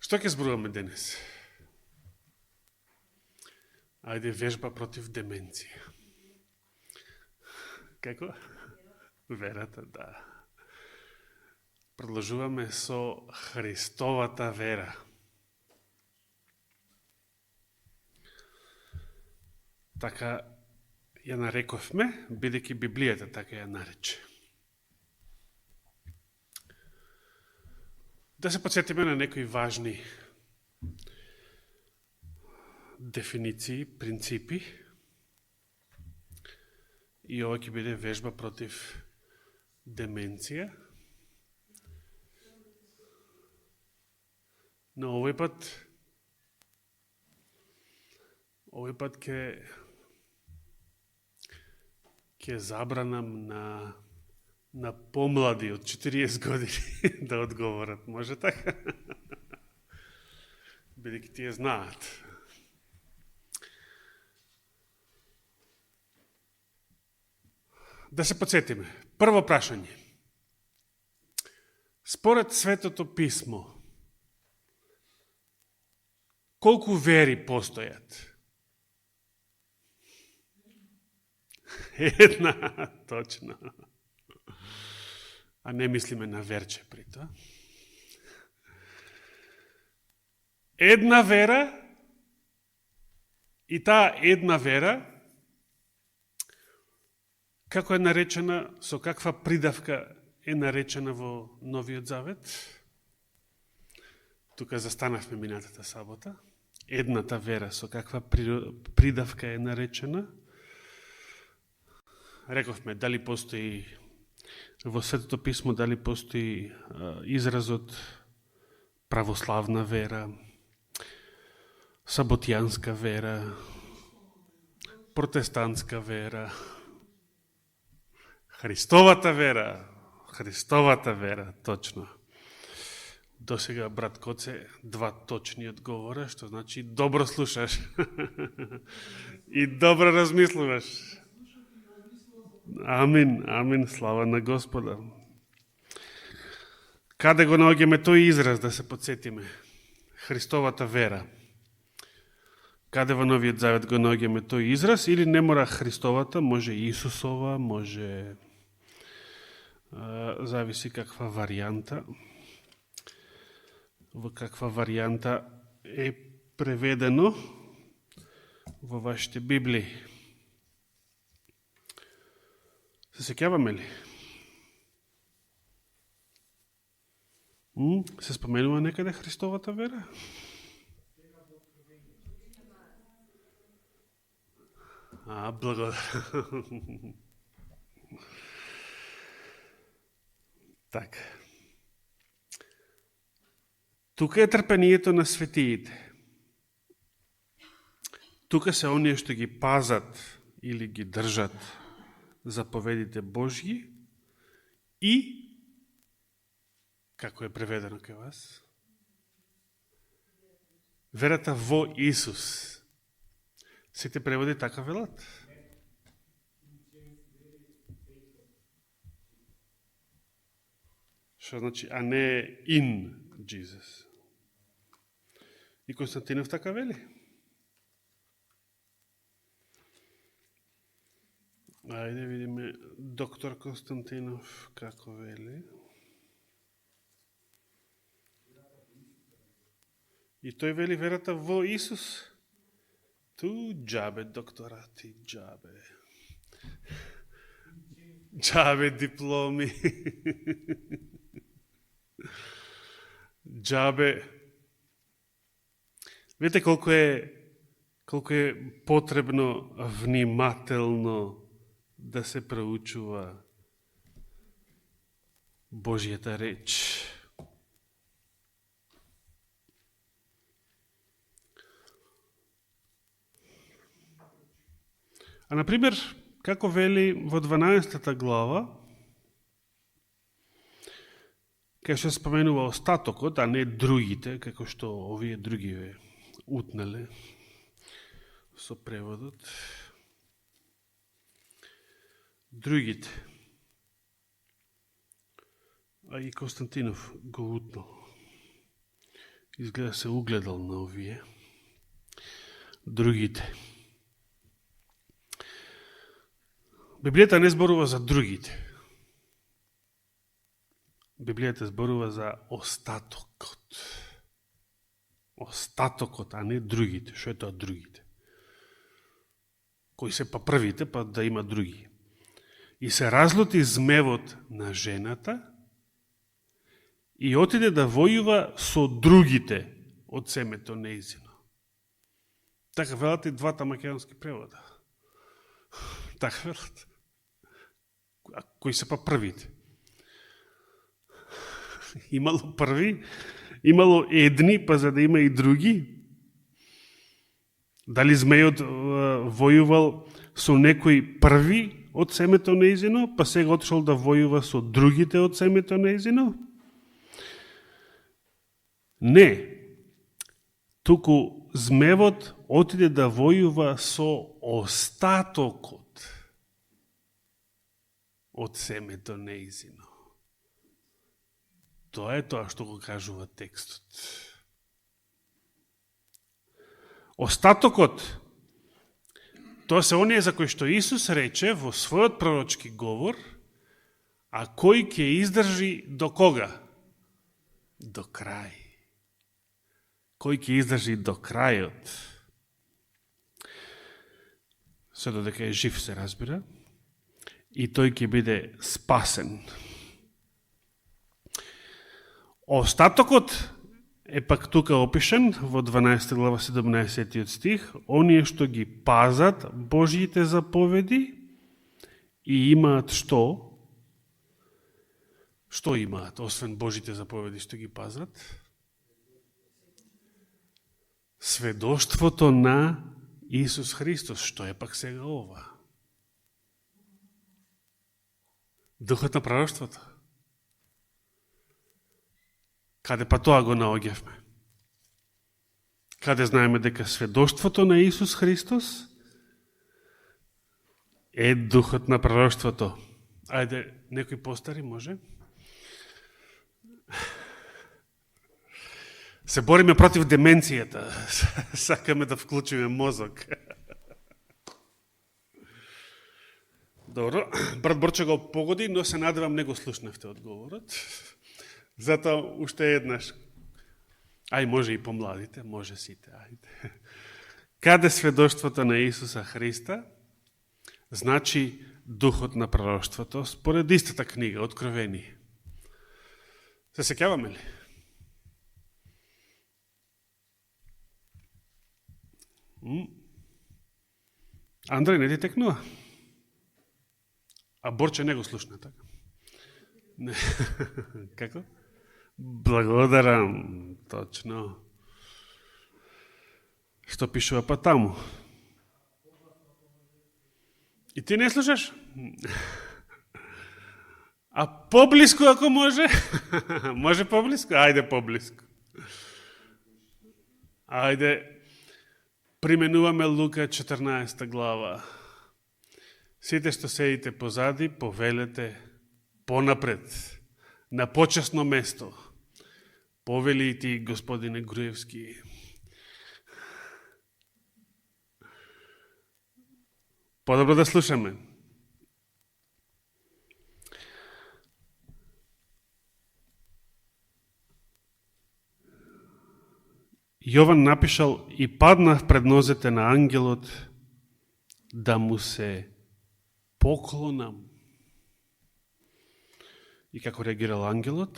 Што ќе зборуваме денес? Ајде, вежба против деменција. Како? Верата, да. Продолжуваме со Христовата вера. Така ја нарековме, бидејќи Библијата така ја нарече. Да се подсетиме на некои важни дефиниции, принципи. И ова ќе биде вежба против деменција. Но овој пат ќе забранам на помлади од 40 години да одговорат. Може така? Бидејќи тие знаат. Да се подсетиме. Прво прашање. Според Светото Писмо, колку вери постојат? Една, точно. А не мислиме на верче при тоа. Една вера, и таа една вера, како е наречена, со каква придавка е наречена во Новиот Завет? Тука застанавме минатата сабота. Едната вера со каква придавка е наречена? Рековме, дали постои во Светото Писмо, дали постои изразот православна вера, саботијанска вера, протестантска вера, Христовата вера, точно. Досега, брат Коце, два точни одговора, што значи добро слушаш и добро размислуваш. Амин, слава на Господа. Каде го наоѓаме тој израз, да се подсетиме? Христовата вера. Каде во Новиот Завет го наоѓаме тој израз, или не мора Христовата, може Исусова, може... зависи каква варијанта. Во каква варијанта е преведено во вашите Библии. Се сеќаваме ли? Се споменува некаде Христовата вера? Благодарам. Така. Тука е трпението на светиите. Тука се оние што ги пазат или ги држат заповедите Божји и, како е преведено кај вас, верата во Исус. Сите преводи така велат. Што значи, а не in Jesus. И Константинов така вели. Ајде видиме доктор Константинов како вели. И тој вели верата во Исус. Ту џабе докторати, џабе. Џабе дипломи. Џабе. Видите колку е потребно внимателно да се проучува Божјата реч. А, например, како вели во 12 глава, кај што споменува остатокот, а не другите, како што овие други ве утнале со преводот. Другите. А и Константинов го утнал. Изгледа се угледал на овие другите. Библијата не зборува за другите. Библијата зборува за остатокот. Остатокот, а не другите. Што е тоа другите? Кои се па првите, па да има други. И се разлути змевот на жената и отиде да војува со другите од семето неизино. Така велат и двата македонски превода. Така велат. А кои се па првите? Имало први, имало едни, па за да има и други. Дали змејот војувал со некои први од семето неизино, па сега отишол да војува со другите од семето неизино? Не. Туку змевот отиде да војува со остатокот од семето неизино. Тоа е тоа што го кажува текстот. Остатокот, тоа се оние за кои што Исус рече во својот пророчки говор, а кој ќе издржи до кога? До крај. Кој ќе издржи до крајот? Се додека е жив, се разбира, и тој ќе биде спасен. Остатокот е пак тука опишен во 12 глава 17 стих, оние што ги пазат Божиите заповеди и имаат што? Што имаат, освен Божиите заповеди што ги пазат? Сведоштвото на Исус Христос. Што е пак сега ова? Духот на пророштвото. Каде па тоа го наоѓавме? Каде знаеме дека сведоштвото на Исус Христос е духот на пророштвото? Ајде, некој постари може? Се бориме против деменцијата. Сакаме да вклучиме мозок. Добро, брат Борче го погоди, но се надевам не го слушнавте одговорот. Затоа уште еднаш. Ај, може и помладите, може сите, ајде. Каде сведоштвото на Исуса Христа? Значи духот на пророштвото, според истата книга, Откровение. Се сеќаваме ли? Андреј, не ти текнува? А Борче не го слушна, така? Не. Како? Благодарам, точно. Што пишува па таму? И ти не слушаш? А поблиску ако може? Може поблиску? Ајде поблиску. Ајде, применуваме Лука 14 глава. Сите што седите позади, повелете понапред, на почесно место. Повели и ти, господине Груевски. Подобро да слушаме. Јован напишал и паднав пред нозете на ангелот да му се поклонам. И како реагирал ангелот?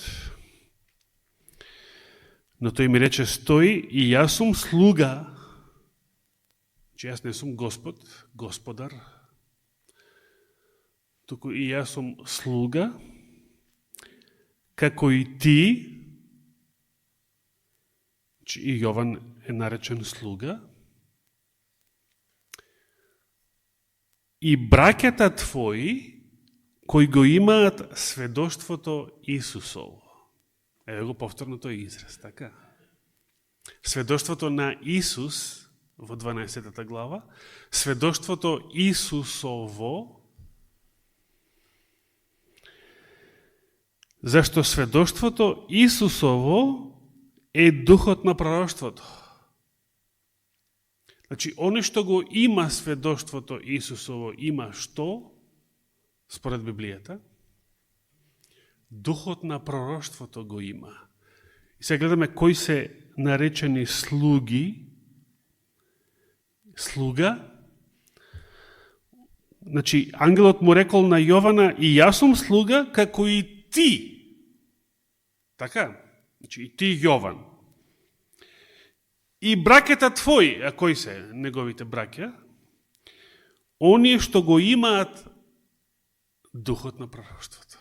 Но тој ми рече, стои и јас сум слуга, че јас не сум Господ, Господар, туку и јас сум слуга, како и ти, че и Јован е наречен слуга, и браќата твои, кои го имаат сведоштвото Исусово. Еве го повторно тој израз, така? Сведоштвото на Исус во 12 глава, сведоштвото Исусово, зашто сведоштвото Исусово е духот на пророштвото. Значи, оно што го има сведоштвото Исусово, има што? Според Библијата, духот на пророштвото го има. И сега гледаме кои се наречени слуги. Слуга. Значи, ангелот му рекол на Јована, и јас сум слуга, како и ти. Така? Значи, и ти, Јован. И браќата твои, а кои се неговите браќа? Оние што го имаат духот на пророштвото.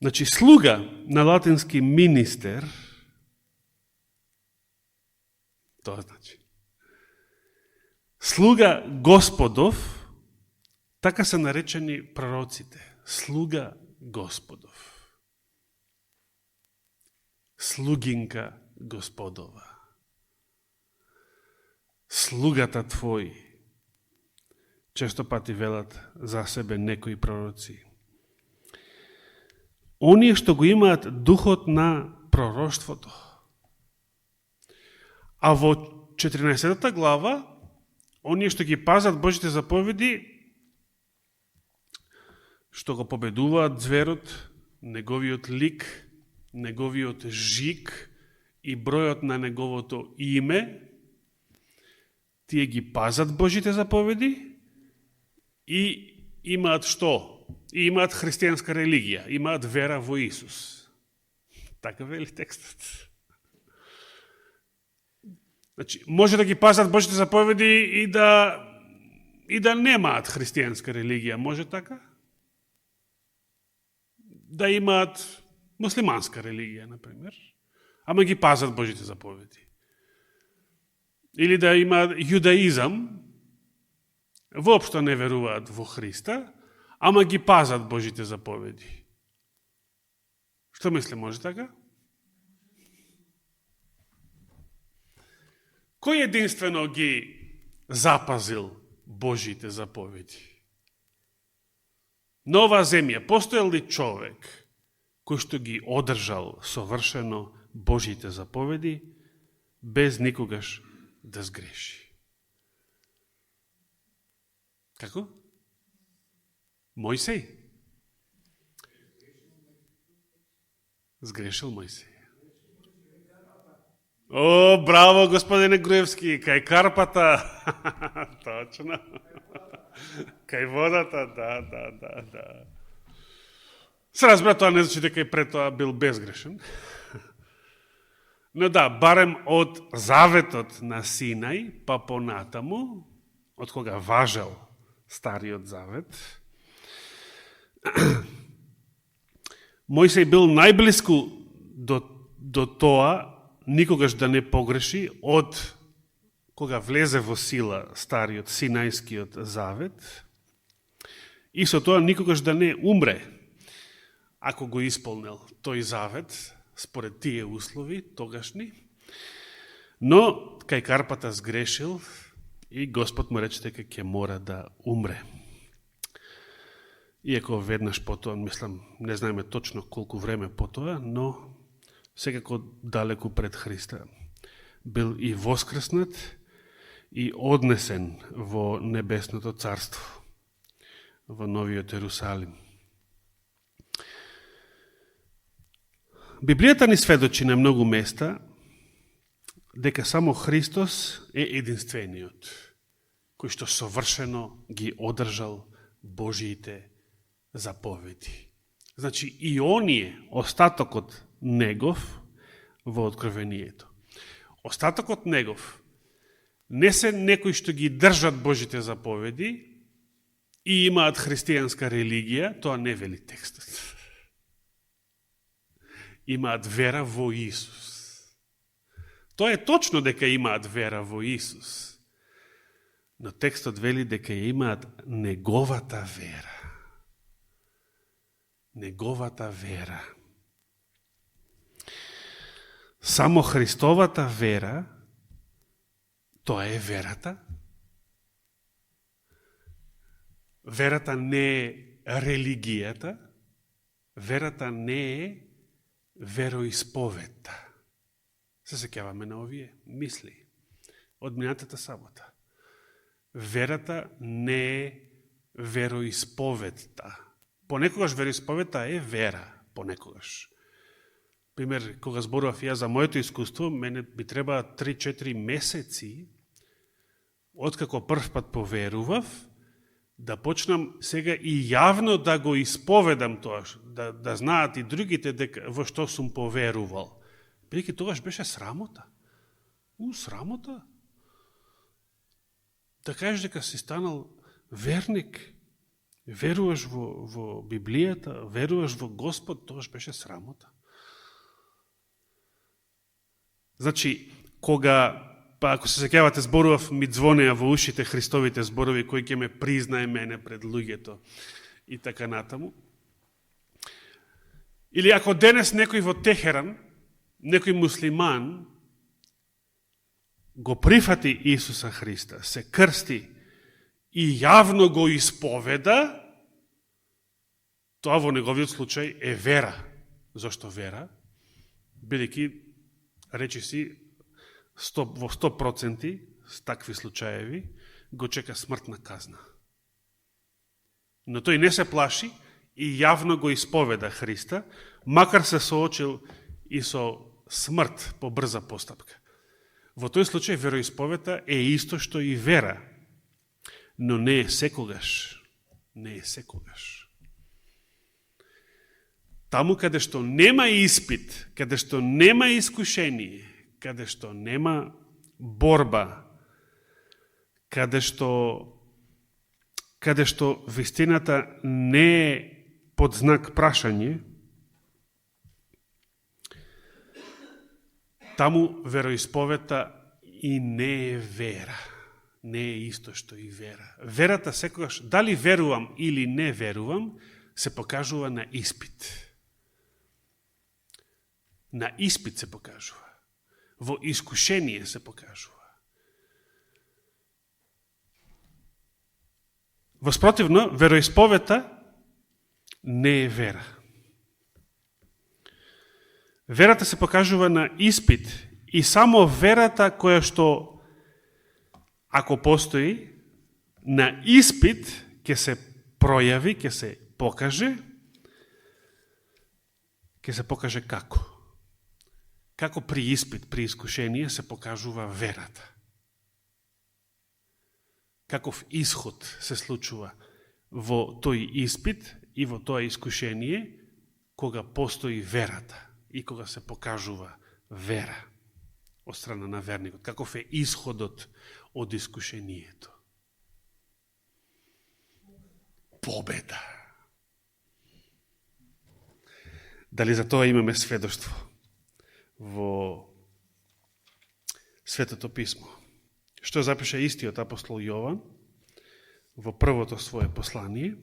Значи, слуга на латински министер, тоа значи. Слуга Господов, така се наречени пророците. Слуга Господов. Слугинка Господова. Слугата твој. Често пати велат за себе некои пророци. Оние што го имаат духот на пророштвото. А во 14 глава, оние што ги пазат Божите заповеди, што го победуваат зверот, неговиот лик, неговиот жик и бројот на неговото име, тие ги пазат Божите заповеди и имаат што? И имаат христијанска религија, имаат вера во Исус. Така вели текстот. Значи, може да ги пазат Божите заповеди и да немаат христијанска религија, може така? Да имаат муслиманска религија, например, ама ги пазат Божите заповеди. Или да имаат јудаизам, воопшто не веруваат во Христа, ама ги пазат Божите заповеди. Што мисли, може така? Кој единствено ги запазил Божите заповеди? На оваа земја постоел ли човек кој што ги одржал совршено Божите заповеди без никогаш да сгреши? Како? Мојсей? Сгрешил Мојсей. О, браво, господине Груевски, кај карпата. Точно. Кај водата, да. Се разбира, тоа не значи дека и пред тоа бил безгрешен. Но да, барем од заветот на Синај, па понатаму, од кога важел Стариот завет, Мојсей бил најблиску до тоа никогаш да не погреши од кога влезе во сила Стариот Синајскиот завет и со тоа никогаш да не умре ако го исполнел тој завет според тие услови тогашни. Но кај карпата сгрешил и Господ му рече дека ќе мора да умре. Иако веднаш потоа, мислам, не знаеме точно колку време потоа, но секако далеку пред Христа бил и воскреснат и однесен во небесното царство, во Новиот Ерусалим. Библијата ни сведочи на многу места дека само Христос е единствениот, кој што совршено ги одржал Божиите заповеди. Значи и оние, остатокот негов во Откровението. Остатокот негов не се некои што ги држат Божите заповеди и имаат христијанска религија, тоа не вели текстот. Имаат вера во Исус. Тоа е точно дека имаат вера во Исус. Но текстот вели дека имаат неговата вера. Неговата вера. Само Христовата вера, тоа е верата. Верата не е религијата. Верата не е вероисповедта. Се сеќаваме на овие мисли од минатата сабота. Верата не е вероисповедта. Понекогаш вероисповедта е вера, понекогаш. Пример, кога зборував ја за моето искуство, мене би треба 3-4 месеци, откако прв пат поверував, да почнам сега и јавно да го исповедам тоа, да знаат и другите дека во што сум поверувал. Бидејќи тогаш беше срамота. Срамота. Да кажеш дека си станал верник, веруваш во Библијата, веруваш во Господ, тогаш беше срамота. Значи, ако се сеќавате, зборував, ми звонеа во ушите Христовите зборови, кој ќе ме признае мене пред луѓето и така натаму. Или ако денес некој во Техеран, некој муслиман, го прифати Исуса Христа, се крсти и јавно го исповеда, тоа во неговиот случај е вера. Зошто вера? Бидејќи, речи си, во 100% с такви случаеви го чека смртна казна. Но тој не се плаши и јавно го исповеда Христа, макар се соочил и со смрт по брза постапка. Во тој случај вероисповедта е исто што и вера, но не е секогаш. Не е секогаш. Таму каде што нема испит, каде што нема искушение, каде што нема борба, каде што вистината не е под знак прашање, таму вероисповедта и не е вера. Не е исто што и вера. Верата секогаш, дали верувам или не верувам, се покажува на испит. На испит се покажува. Во искушение се покажува. Воспротивно, вероисповедта не е вера. Верата се покажува на испит и само верата која што, ако постои, на испит ќе се пројави, ќе се покаже како. Како при испит, при искушение се покажува верата. Каков исход се случува во тој испит и во тоа искушение, кога постои верата и кога се покажува вера од страна на верникот. Каков е исходот од искушението? Победа. Дали за тоа имаме сведоштво во Светото писмо? Што запиша истиот апостол Јован во првото свое послание,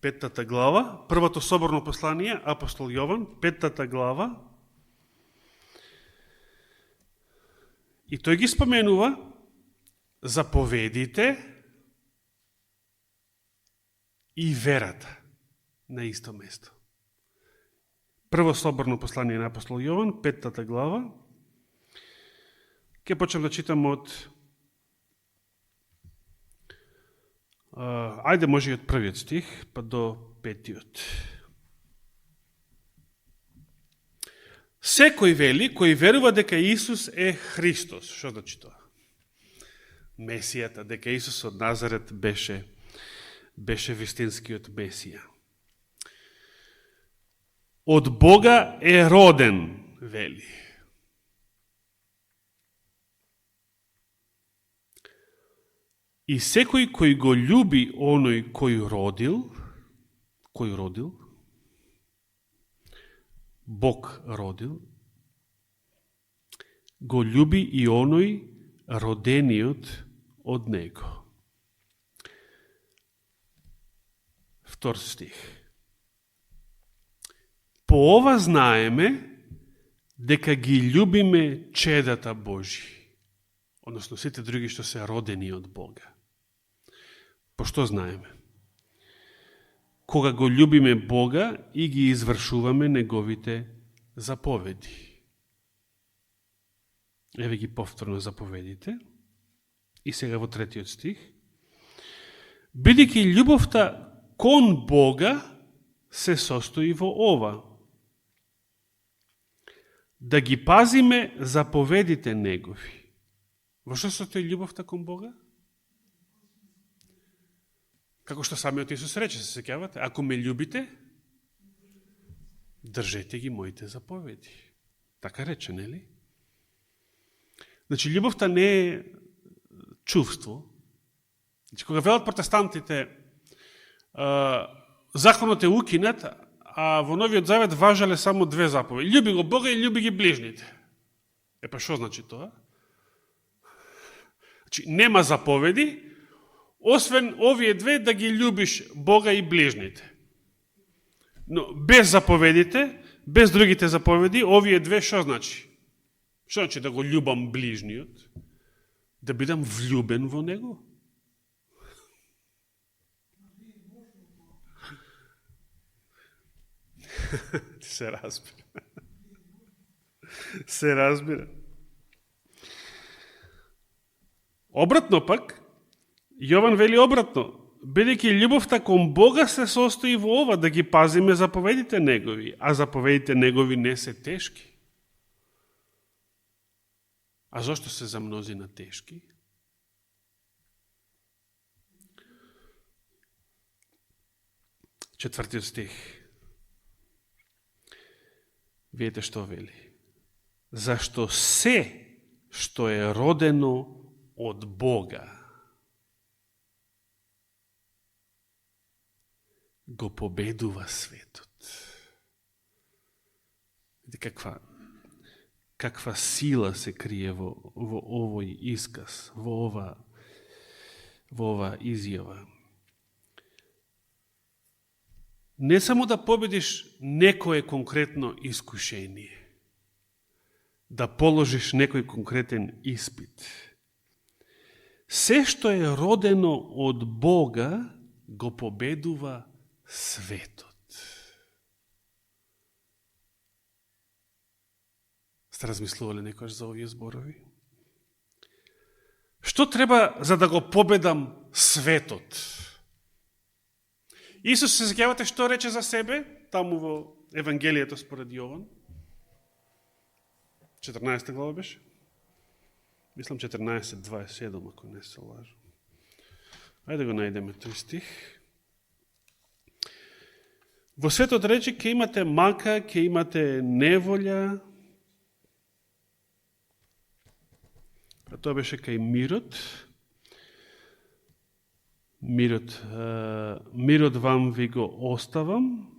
5 глава, првото соборно послание, апостол Јован, 5 глава, и тој ги споменува заповедите и верата на исто место. Прво соборно послание на апостол Јован, 5 глава. Ке почнем да читам од ајде може и од првиот стих, па до 5. Секој вели, кој верува дека Исус е Христос. Што значи тоа? Месијата, дека Исус од Назарет беше вистинскиот Месија. Од Бога е роден, вели. И секој кој го љуби оној кој родил, Бог родил, го љуби и оној родениот од него. 2 стих. По ова знаеме дека ги љубиме чедата Божи, односно сите други што се родени од Бога. По што знаеме? кога го љубиме Бога и ги извршуваме Неговите заповеди. Еве ги повторно заповедите. И сега во 3 стих. Бидејќи љубовта кон Бога се состои во ова: да ги пазиме заповедите Негови. Во што состои љубовта кон Бога? Како што самиот Исус рече, се сеќавате, ако ме љубите, држете ги моите заповеди. Така рече, нели? Значи, љубовта не е чувство. Значи, кога велат протестантите, законот е укинат, а во Новиот Завет важале само 2 заповеди. Љуби го Бога и љуби ги ближните. Па што значи тоа? Значи, нема заповеди, освен овие 2, да ги љубиш Бога и ближните. Но без заповедите, без другите заповеди, овие 2 што значи? Што значи да го љубам ближниот? Да бидам влюбен во него? Се разбира. Се разбира. Обратно пак, Јован вели обратно. Бидејќи љубовта кон Бога се состои во ова, да ги пазиме заповедите Негови, а заповедите Негови не се тешки. А зошто се за мнозина тешки? Четвртиот стих. Видите што вели. Зашто се што е родено од Бога го победува светот. Видите каква сила се крие во овој исказ, во ова изјава. Не само да победиш некое конкретно искушение, да положиш некој конкретен испит. Се што е родено од Бога го победува светот. Сте размислували некојаш за овие зборови? Што треба за да го победам светот? Исус, се сеќавате што рече за себе, таму во Евангелието според Јован? 14 глава беше? Мислам 14:27, ако не се лажам. Ајде го најдеме тој стих. Во светот рече, ќе имате мака, ќе имате неволја, а тоа беше кај мирот. Мирот вам ви го оставам,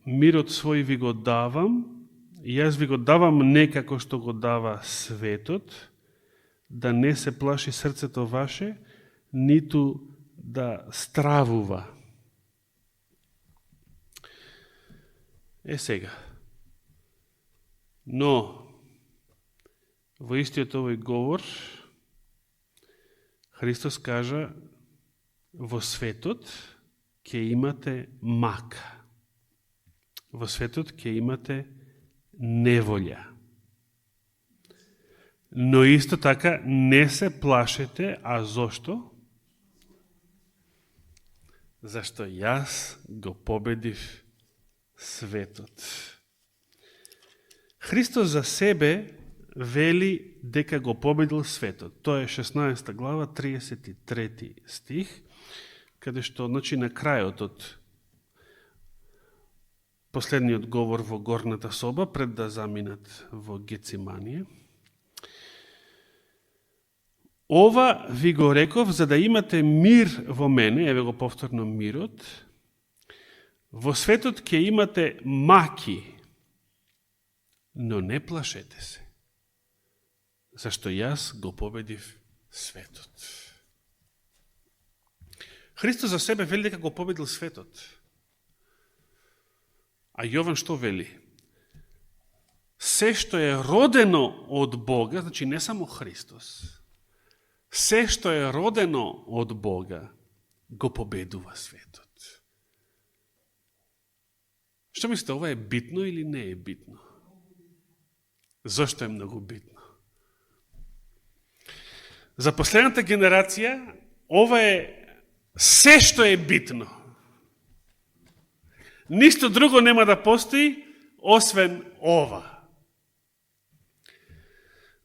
мирот свој ви го давам, јас ви го давам не како што го дава светот, да не се плаши срцето ваше, ниту да стравува. Сега. Но, во истиот овој говор, Христос кажа, во светот ќе имате мака. Во светот ќе имате неволја. Но исто така не се плашете, а зошто? Зашто јас го победив светот. Христос за себе вели дека го победил светот. Тоа е 16 глава, 33 стих, каде што, значи, на крајот од последниот говор во горната соба, пред да заминат во Гециманија. Ова ви го реков за да имате мир во мене, еве го повторно мирот. Во светот ќе имате маки, но не плашете се, зашто јас го победив светот. Христос за себе вели дека го победил светот. А Јован што вели? Се што е родено од Бога, значи не само Христос, се што е родено од Бога го победува светот. Што мислите, ова е битно или не е битно? Зошто е многу битно? За последната генерација, ова е се што е битно. Ништо друго нема да постои, освен ова.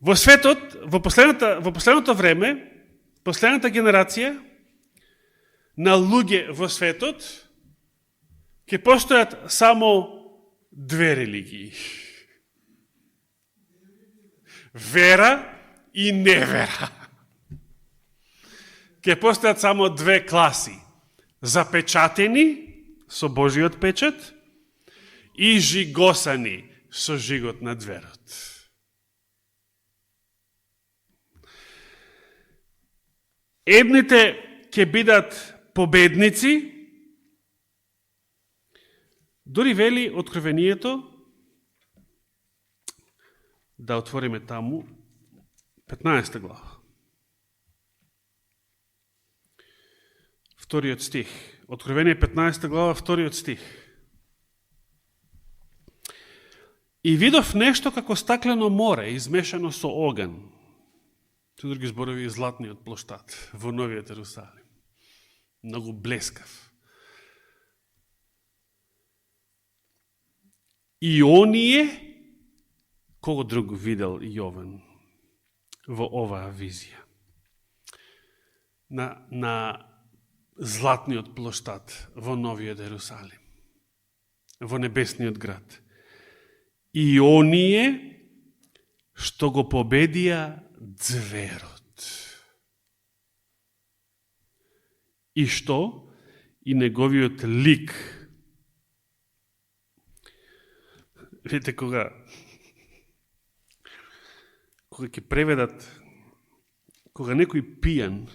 Во светот, во последното време, последната генерација на луѓе во светот ќе постојат само две религии. Вера и невера. Ќе постојат само две класи. Запечатени со Божиот печат и жигосани со жигот на зверот. Едните ќе бидат победници, дори вели Откровението, да отвориме таму, 15 глава. Вториот стих. Откровение 15 глава, вториот стих. И видов нешто како стаклено море, измешано со оган. Со други зборови, златниот плоштад во Новиот Ерусалим. Многу блескав. И оние, кого друг видел Јован во оваа визија? На златниот плоштад во Новиот Ерусалим, во небесниот град. И оние што го победија зверот. И што? И неговиот лик. Видите, кога ќе преведат, кога некој пијан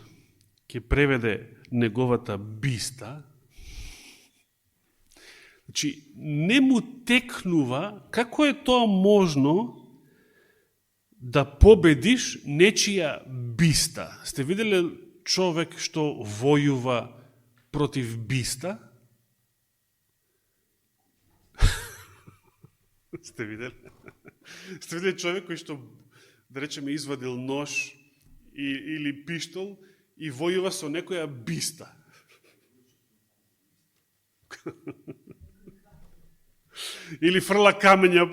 ќе преведе неговата биста, значи не му текнува како е тоа можно да победиш нечија биста. Сте виделе човек што војува против биста? Сте виделе? Сте виделе човек кој што, да речеме, извадил нож или пиштол и војува со некоја биста? Или фрла камења?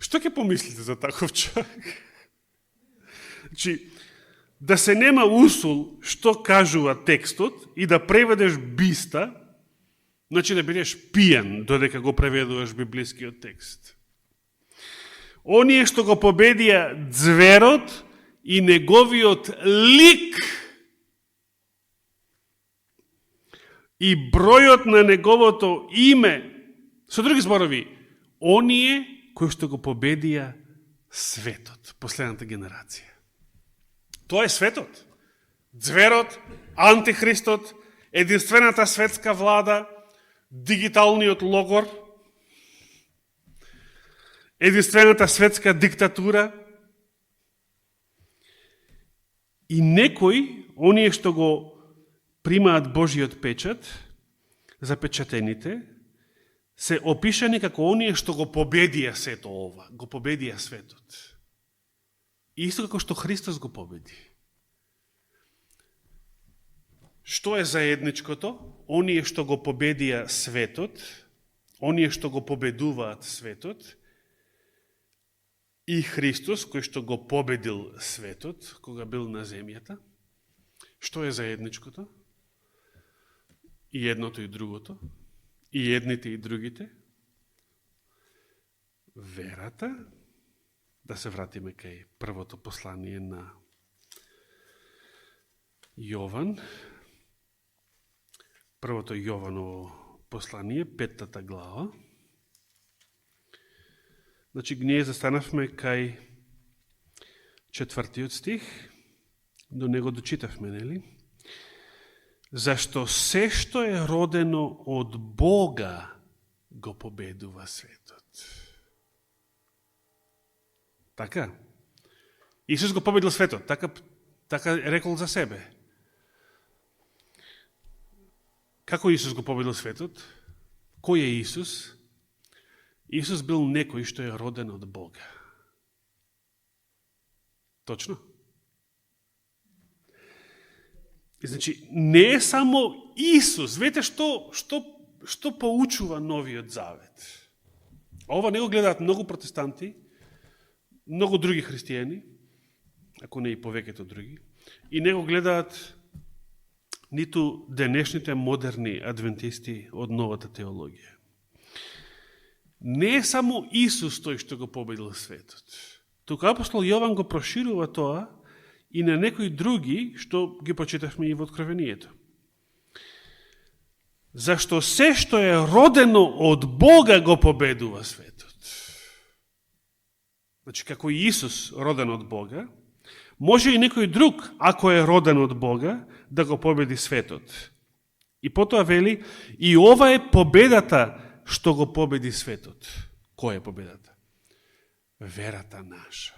Што ќе помислите за таков човек? Значи, да се нема усул што кажува текстот и да преведеш биста, значи да бидеш пијан додека го преведуваш библискиот текст. Оние што го победија зверот и неговиот лик и бројот на неговото име, со други зборови, оние кои што го победија светот, последната генерација. Тоа е светот. Зверот, антихристот, единствената светска влада, дигиталниот логор, единствената светска диктатура. И некои, оние што го примаат Божиот печат, запечатените, се опишани како оние што го победија сето ова, го победија светот. Исто како што Христос го победи. Што е заедничкото? Оние што го победија светот, оние што го победуваат светот, и Христос, кој што го победил светот, кога бил на земјата. Што е заедничкото? И едното и другото, и едните и другите. Верата. Да се вратиме кај првото послание на Јован. Првото Јованово послание, 5 глава. Значи, ние застанавме кај 4 стих, до него дочитавме, нели? Зашто се што е родено од Бога го победува светот. Така? Исус го победил светот, така рекол за себе. Како Исус го победил светот? Кој е Исус? Исус бил некој што е роден од Бога. Точно? И значи, не е само Исус. Видите што поучува Новиот Завет. Ова не го гледаат многу протестанти, многу други христијани, ако не и повеќето други, и не го гледаат ниту денешните модерни адвентисти од новата теологија. Не е само Исус тој што го победил светот. Тука апостол Јован го проширува тоа и на некои други што ги почитавме и во Откровението. Зашто се што е родено од Бога го победува светот. Значи, како и Исус роден од Бога, може и некој друг, ако е роден од Бога, да го победи светот. И потоа вели, и ова е победата што го победи светот. Која е победата? Верата наша.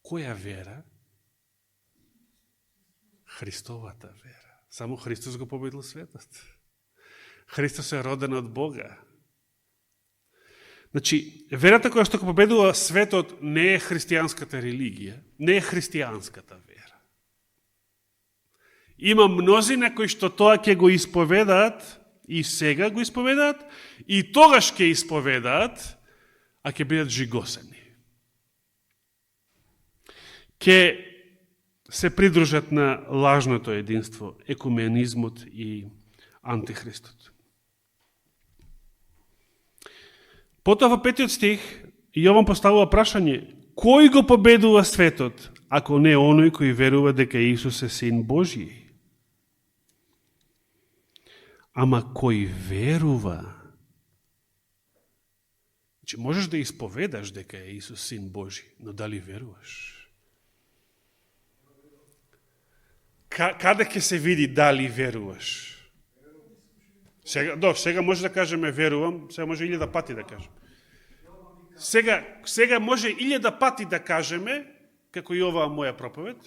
Која вера? Христовата вера. Само Христос го победил светот. Христос е роден од Бога. Значи, верата која што го победува светот не е христијанската религија, не е христијанската вера. Има мнозина кои што тоа ќе го исповедаат, и сега го исповедаат, и тогаш ќе исповедаат, а ќе бидат жигосени. Ќе се придружат на лажното единство, екуменизмот и антихристот. Потоа во 5 стих Јован поставува прашање: кој го победува светот, ако не оној кој верува дека Исус е Син Божји? Ама кој верува? Значи, можеш да исповедаш дека е Исус Син Божји, но дали веруваш? Каде ќе се види дали веруваш? Сега може да кажеме верувам, сега може 1000 пати да кажеме. Сега може 1000 пати да кажеме, како и оваа моја проповед,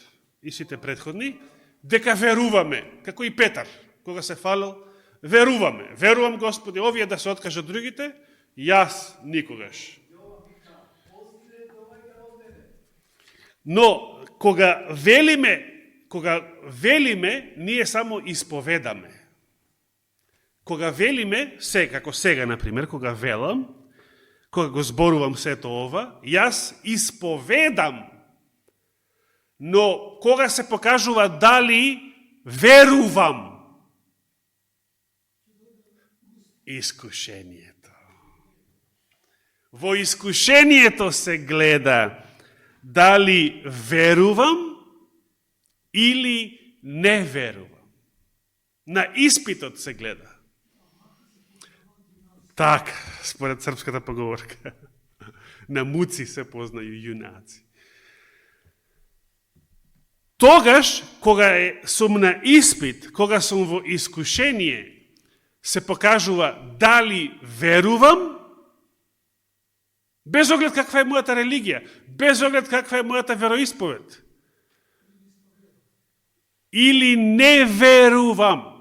и сите предходни, дека веруваме, како и Петар, кога се фалил, веруваме. Верувам, Господи, овие да се откажат другите, јас никогаш. Но, кога велиме, ние само исповедаме. Кога велиме, како сега, например, кога велам, кога го зборувам сето ова, јас исповедам. Но, кога се покажува дали верувам, искушението. Во искушението се гледа дали верувам или не верувам. На испитот се гледа. Така, според српската поговорка. На муци се познају јунаци. Тогаш, кога сум на испит, кога сум во искушение, се покажува дали верувам, без оглед каква е мојата религија, без оглед каква е мојата вероисповед. Или не верувам.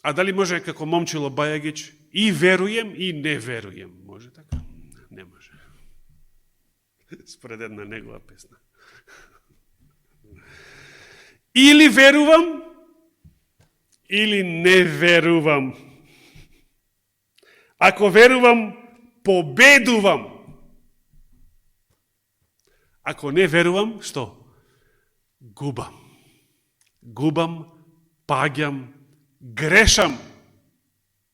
А дали може како Момчило Бајагич и веруjem и не веруjem? Може така? Не може. Според една негова песна. Или верувам, или не верувам. Ако верувам, победувам. Ако не верувам, што? Губам. Губам, паѓам, грешам.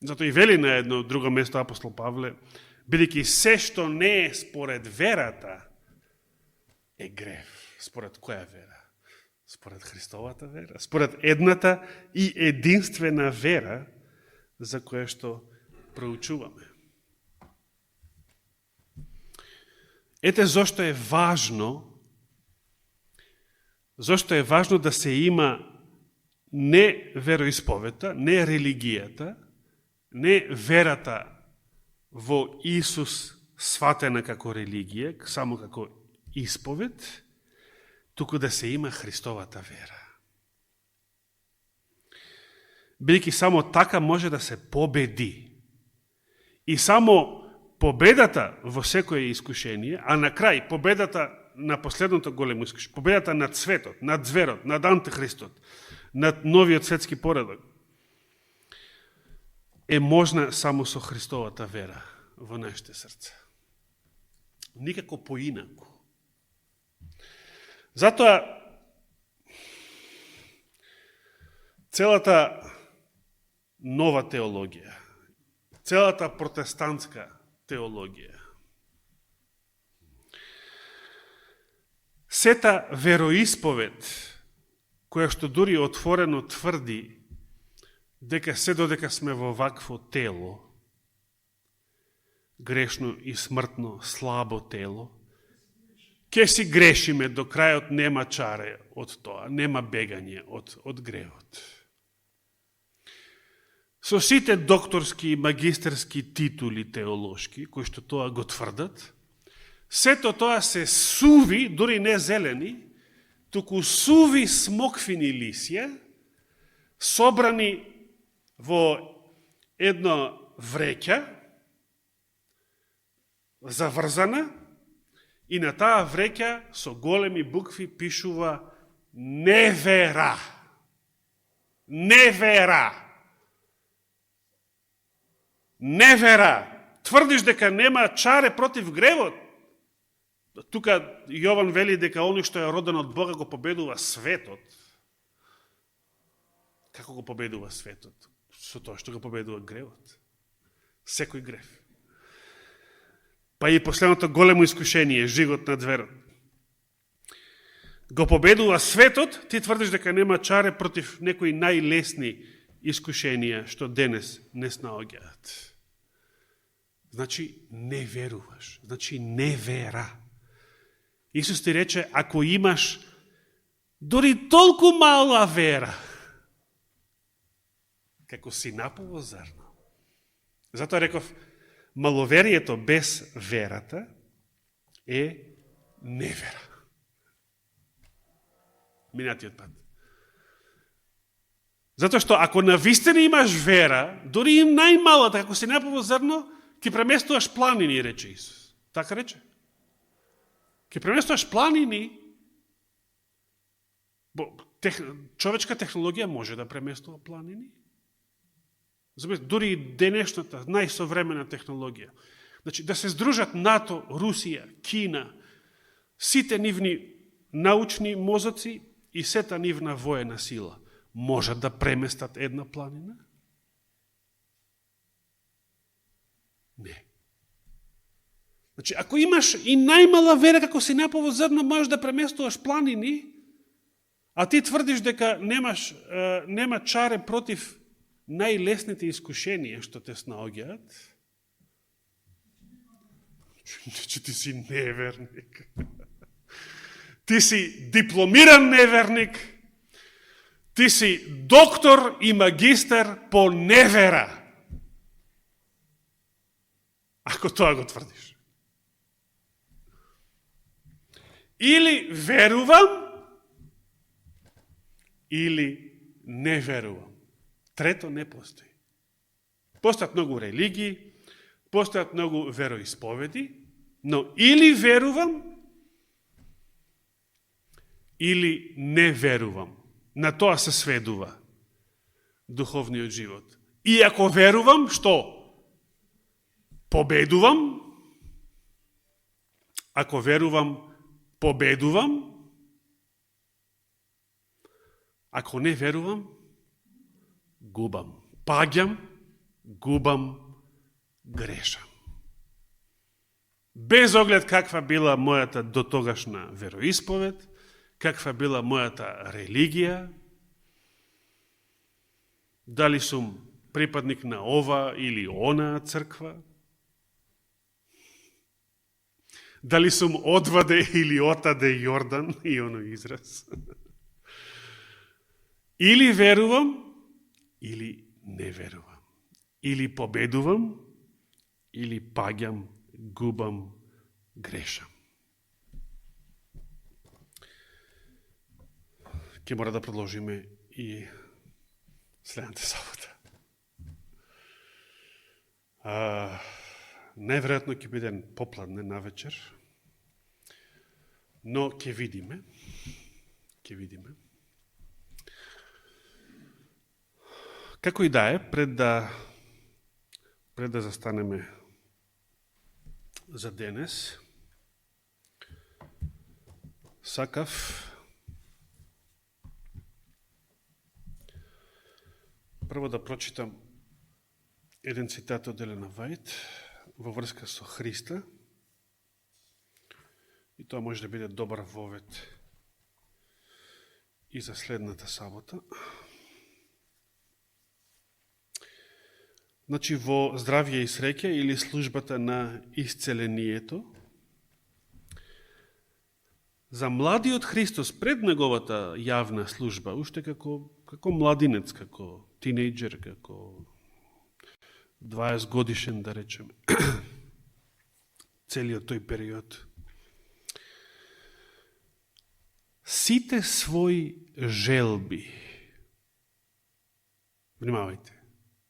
Зато и вели на едно друго место апостол Павле, бидејќи се што не е според верата е грев. Според која вера? Според Христовата вера, според едната и единствена вера за која што проучуваме. Ете зошто е важно да се има не вероисповета, не религијата, не верата во Исус сватена како религија, само како исповед, туку да се има Христовата вера. бидејќи само така може да се победи. И само победата во секое искушение, а на крај победата на последното големо искушение, победата над светот, над зверот, над антихристот, над новиот светски поредок, е можна само со Христовата вера во нашите срца. Никако поинаку. Затоа целата нова теологија, целата протестантска теологија, сета вероисповед, која што дури отворено тврди дека се додека сме во вакво тело, грешно и смртно, слабо тело, ќе си грешиме до крајот, нема чаре од тоа, нема бегање од гревот. Со сите докторски и магистерски титули теолошки, кои што тоа го тврдат, сето тоа се суви, дури не зелени, туку суви смоквини лисја, собрани во едно вреќа, заврзана, и на таа вреќа со големи букви пишува невера. Невера. Невера. Тврдиш дека нема чаре против гревот. Тука Јован вели дека оној што е роден од Бога го победува светот. Како го победува светот? Со тоа што го победува гревот. Секој грев. Па и последното големо искушение, жигот на зверот. Го победува светот, ти тврдиш дека нема чаре против некои најлесни искушенија што денес не снаоѓаат. Значи, не веруваш. Значи, не вера. Исус ти рече, ако имаш дори толку мала вера, како синапово зрно. Затоа реков, маловерието без верата е невера. Минатиот пат. Затоа што ако навистина имаш вера, дори и најмалата, како синапово зрно, ќе преместуваш планини, рече Исус. Така рече. Ќе преместуваш планини. Човечка технологија може да преместува планини. Дури и денешната, најсовремена технологија. Значи, да се здружат НАТО, Русија, Кина, сите нивни научни мозоци и сета нивна воена сила можат да преместат една планина? Не. Значи, ако имаш и најмала вера како синапово зрно, можеш да преместуваш планини, а ти тврдиш дека нема чаре против најлесните искушенија што те снаоѓаат, че ти си неверник. Ти си дипломиран неверник, ти си доктор и магистер по невера. Ако тоа го тврдиш. Или верувам, или не верувам. Трето не постои. Постојат многу религии, постојат многу вероисповеди, но или верувам, или не верувам. На тоа се сведува духовниот живот. И ако верувам, што? Победувам. Ако верувам, победувам. Ако не верувам, губам. Паѓам, губам, грешам. Без оглед каква била мојата дотогашна вероисповед, каква била мојата религија, дали сум припадник на ова или она црква, дали сум одваде или отаде Јордан, и оној израз. Или верувам, или не верувам. Или победувам, или паѓам, губам, грешам. Ке мора да продолжиме и следната сабота. Најверојатно ќе биде попладне на вечер, но ќе видиме. Како и да е, пред да застанеме за денес, сакав прво да прочитам еден цитат од Елена Вајт во врска со Христа, и тоа може да биде добар вовет и за следната сабота. Значи, во Здравје и среќа или службата на исцелението, за младиот Христос пред неговата јавна служба, уште како младинец, како тинејџер, како 20 годишен, да речеме, целиот тој период, сите своји желби, внимавајте,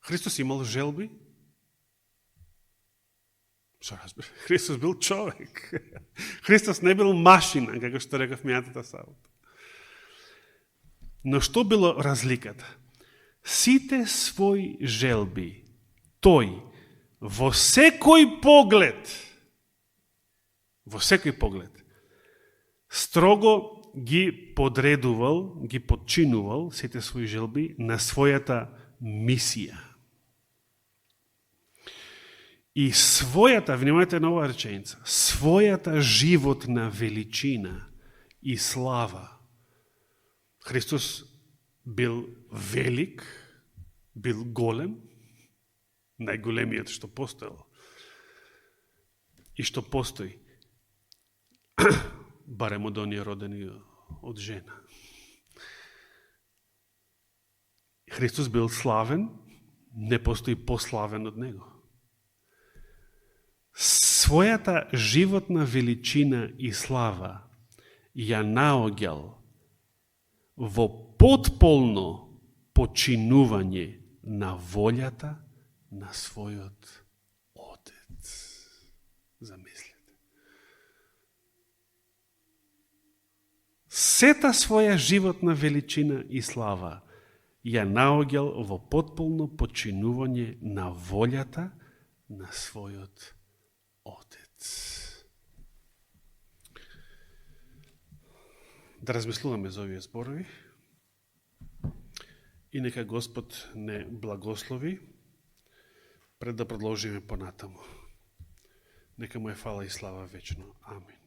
Христос имал желби? Што разбира? Христос бил човек. Христос не бил машина, како што рекав мејатата сабота. Но што било разликата? Сите своји желби, тој во секој поглед, строго ги подредувал, ги подчинувал сите своји желби на својата мисија. И својата, внимајте на оваа реченица, својата животна величина и слава. Христос бил велик, бил голем, најголемиот што постоел и што постои, барем од оние родени од жена. Христос бил славен, не постои пославен од него. Својата животна величина и слава ја наоѓал во потполно починување на волјата на својот Отец. Замислете. Сета своја животна величина и слава ја наоѓал во потполно починување на волјата на својот Отец. Да размислуваме за овие зборови и нека Господ не благослови пред да продолжиме понатаму. Нека му е фала и слава вечно. Амин.